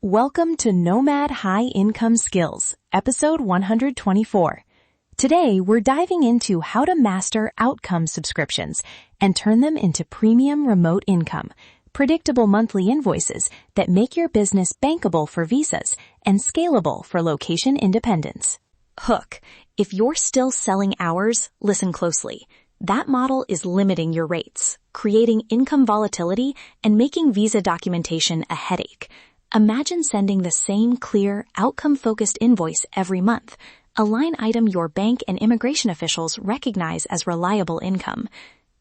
Welcome to Nomad High Income Skills, episode 124. Today, we're diving into how to master outcome subscriptions and turn them into premium remote income, predictable monthly invoices that make your business bankable for visas and scalable for location independence. Hook. If you're still selling hours, listen closely. That model is limiting your rates, creating income volatility, and making visa documentation a headache. Imagine sending the same clear, outcome-focused invoice every month, a line item your bank and immigration officials recognize as reliable income.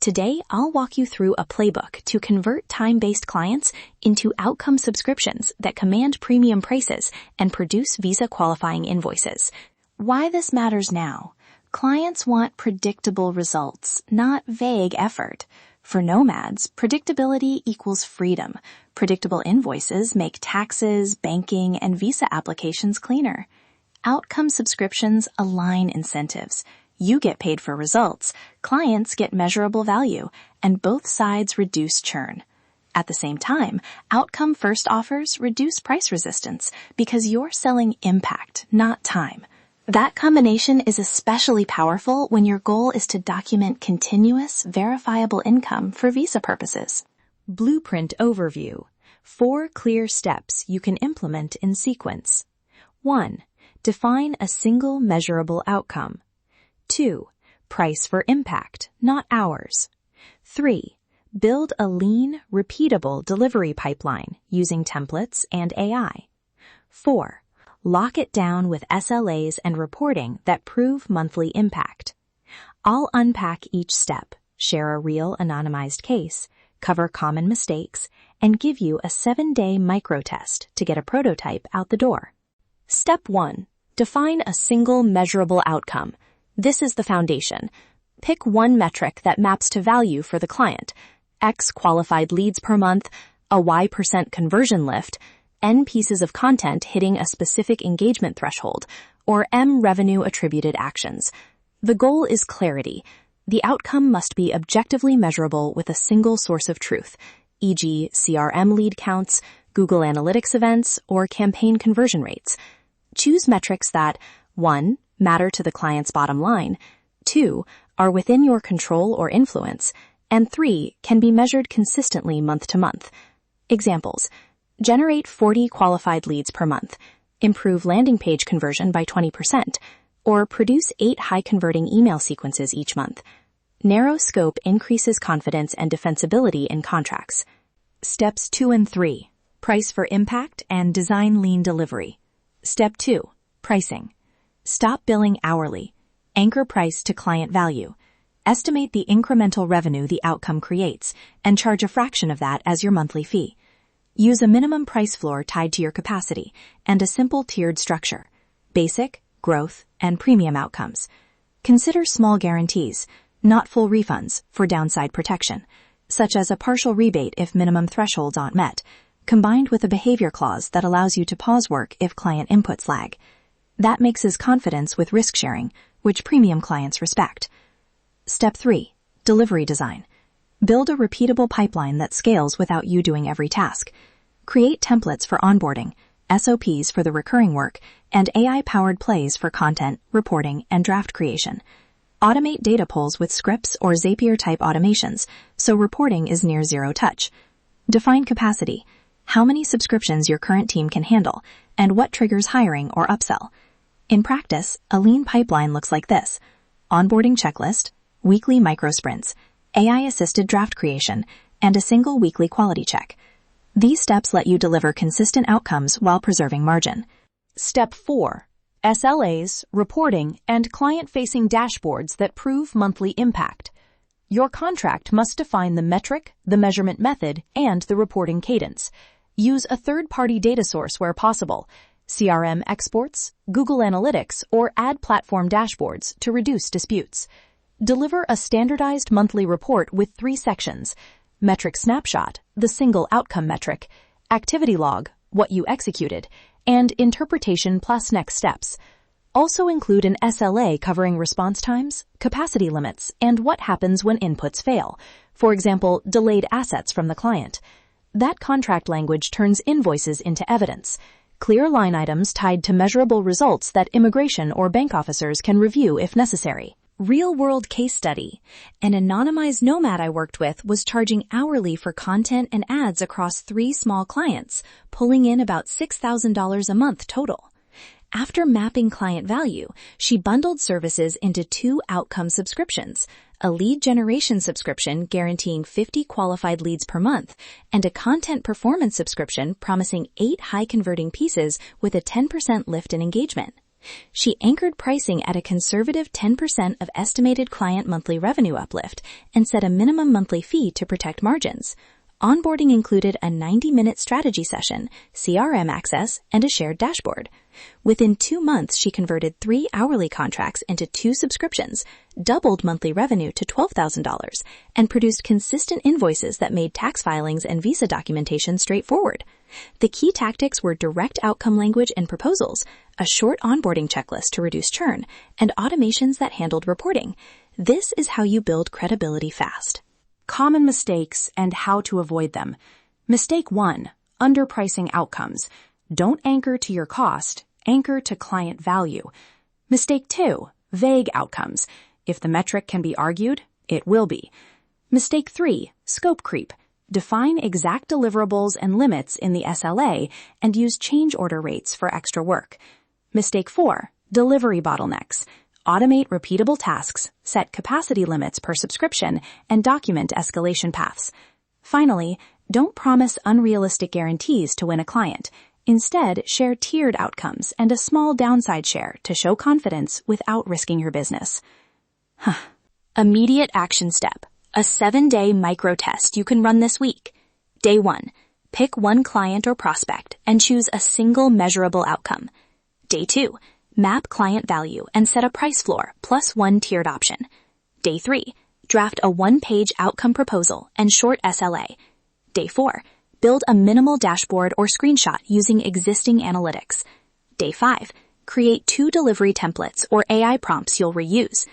Today, I'll walk you through a playbook to convert time-based clients into outcome subscriptions that command premium prices and produce visa-qualifying invoices. Why this matters now? Clients want predictable results, not vague effort. For Nomads, predictability equals freedom. Predictable invoices make taxes, banking, and visa applications cleaner. Outcome subscriptions align incentives. You get paid for results, clients get measurable value, and both sides reduce churn. At the same time, outcome-first offers reduce price resistance because you're selling impact, not time. That combination is especially powerful when your goal is to document continuous, verifiable income for visa purposes. Blueprint overview. 4 clear steps you can implement in sequence. 1. Define a single measurable outcome. 2. Price for impact, not hours. 3. Build a lean, repeatable delivery pipeline using templates and AI. 4. Lock it down with SLAs and reporting that prove monthly impact. I'll unpack each step, share a real anonymized case, cover common mistakes, and give you a 7-day micro-test to get a prototype out the door. Step 1. Define a single measurable outcome. This is the foundation. Pick one metric that maps to value for the client. X qualified leads per month, a Y% conversion lift, N pieces of content hitting a specific engagement threshold, or M revenue attributed actions. The goal is clarity. The outcome must be objectively measurable with a single source of truth, e.g. CRM lead counts, Google Analytics events, or campaign conversion rates. Choose metrics that 1. Matter to the client's bottom line, 2. Are within your control or influence, and 3. Can be measured consistently month to month. Examples. Generate 40 qualified leads per month, improve landing page conversion by 20%, or produce 8 high-converting email sequences each month. Narrow scope increases confidence and defensibility in contracts. Steps 2 and 3. Price for impact and design lean delivery. Step 2. Pricing. Stop billing hourly. Anchor price to client value. Estimate the incremental revenue the outcome creates, and charge a fraction of that as your monthly fee. Use a minimum price floor tied to your capacity and a simple tiered structure. Basic, growth, and premium outcomes. Consider small guarantees, not full refunds, for downside protection, such as a partial rebate if minimum thresholds aren't met, combined with a behavior clause that allows you to pause work if client inputs lag. That mixes confidence with risk sharing, which premium clients respect. Step 3. Delivery design. Build a repeatable pipeline that scales without you doing every task. Create templates for onboarding, SOPs for the recurring work, and AI-powered plays for content, reporting, and draft creation. Automate data pulls with scripts or Zapier-type automations, so reporting is near zero touch. Define capacity, how many subscriptions your current team can handle, and what triggers hiring or upsell. In practice, a lean pipeline looks like this: onboarding checklist, weekly microsprints, AI-assisted draft creation, and a single weekly quality check. These steps let you deliver consistent outcomes while preserving margin. Step 4. SLAs, reporting, and client-facing dashboards that prove monthly impact. Your contract must define the metric, the measurement method, and the reporting cadence. Use a third-party data source where possible, CRM exports, Google Analytics, or ad platform dashboards to reduce disputes. Deliver a standardized monthly report with 3 sections: metric snapshot, the single outcome metric, activity log, what you executed, and interpretation plus next steps. Also include an SLA covering response times, capacity limits, and what happens when inputs fail, for example, delayed assets from the client. That contract language turns invoices into evidence, clear line items tied to measurable results that immigration or bank officers can review if necessary. Real-world case study. An anonymized Nomad I worked with was charging hourly for content and ads across 3 small clients, pulling in about $6,000 a month total. After mapping client value, she bundled services into 2 outcome subscriptions, a lead generation subscription guaranteeing 50 qualified leads per month, and a content performance subscription promising 8 high-converting pieces with a 10% lift in engagement. She anchored pricing at a conservative 10% of estimated client monthly revenue uplift and set a minimum monthly fee to protect margins. Onboarding included a 90-minute strategy session, CRM access, and a shared dashboard. Within 2 months, she converted 3 hourly contracts into 2 subscriptions, doubled monthly revenue to $12,000, and produced consistent invoices that made tax filings and visa documentation straightforward. The key tactics were direct outcome language and proposals, a short onboarding checklist to reduce churn, and automations that handled reporting. This is how you build credibility fast. Common mistakes and how to avoid them. Mistake 1, underpricing outcomes. Don't anchor to your cost, anchor to client value. Mistake 2, vague outcomes. If the metric can be argued, it will be. Mistake 3, scope creep. Define exact deliverables and limits in the SLA and use change order rates for extra work. Mistake 4, delivery bottlenecks. Automate repeatable tasks, set capacity limits per subscription, and document escalation paths. Finally, don't promise unrealistic guarantees to win a client. Instead, share tiered outcomes and a small downside share to show confidence without risking your business. Immediate action step. A 7-day micro test you can run this week. Day 1. Pick one client or prospect and choose a single measurable outcome. Day 2. Map client value and set a price floor plus 1 tiered option. Day 3. Draft a 1-page outcome proposal and short SLA. Day 4. Build a minimal dashboard or screenshot using existing analytics. Day 5. Create 2 delivery templates or AI prompts you'll reuse.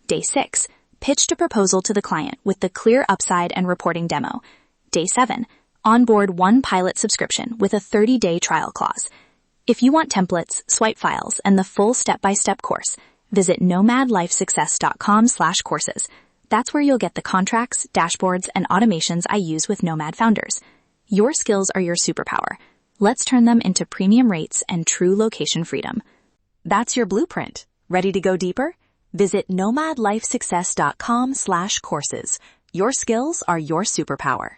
Day 6. Pitch the proposal to the client with the clear upside and reporting demo. Day 7. Onboard 1 pilot subscription with a 30-day trial clause. If you want templates, swipe files, and the full step-by-step course, visit nomadlifesuccess.com/courses. That's where you'll get the contracts, dashboards, and automations I use with Nomad founders. Your skills are your superpower. Let's turn them into premium rates and true location freedom. That's your blueprint. Ready to go deeper? Visit nomadlifesuccess.com/courses. Your skills are your superpower.